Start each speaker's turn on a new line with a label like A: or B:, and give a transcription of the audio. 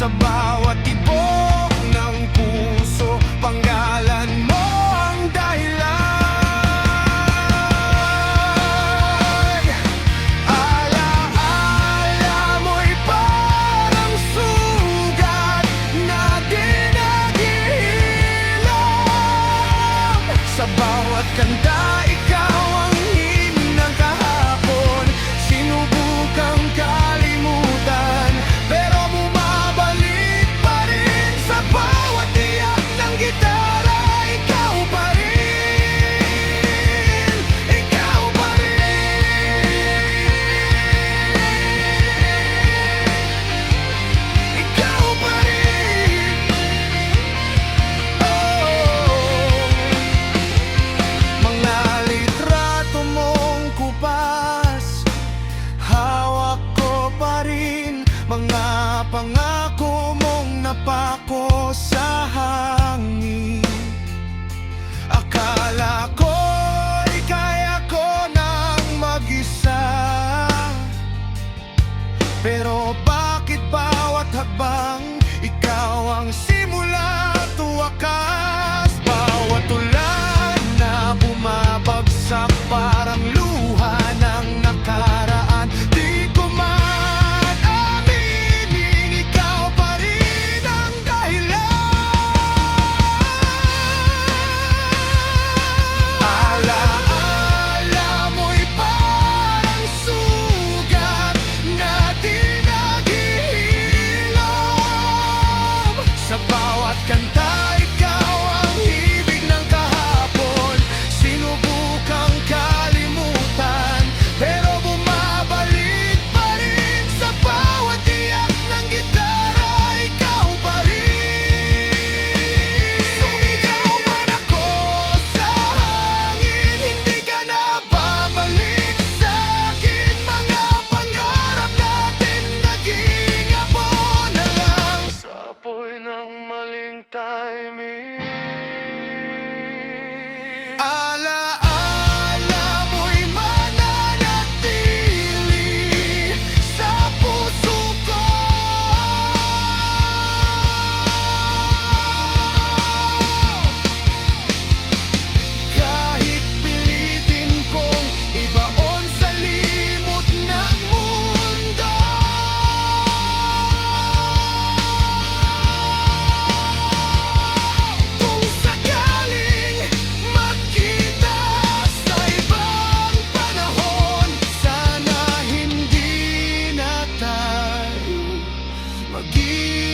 A: Sa bawat tibok ng puso, panggalan mo ang dahilan. Ala-ala mo'y parang sugat na di naghihilom. Sa bawat kanta, ikaw ang himig ng kahapon. Sinubukang kalimutan, pero bumabalik pa rin. Sa bawat tiyak ng gitara, ikaw pa rin. Ikaw pa rin. Ikaw pa rin. Mga litrato mong kupas, hawak ko pa rin. Mga pangako mong napako sa hangin. Akala ko'y kaya ko nang mag-isa, pero bakit bawat hakbang ikaw ang simula at wakas? Bawat ulan na bumabagsak parang luha ng nakaraan. Di ko man aminin, ikaw pa rin ang dahilan. Ala-ala mo'y parang sugat na di naghihilom. Sa bawat kanta, ikaw ang hibig ng kahapon. Sinubukang kalimutan, pero bumabalik pa rin. Sa bawat tiyak ng gitara, ikaw pa rin. Sumigaw man ako sa hangin, hindi ka na babalik sa'kin. Mga pangarap natin naging abo na lang sa apoy ng maling timing. Ala-ala mo'y mananatili sa puso ko. Kahit pilitin kong ibaon sa limot ng mundo, kung sakaling magkita sa ibang panahon, sana hindi na tayo mag-iwalay.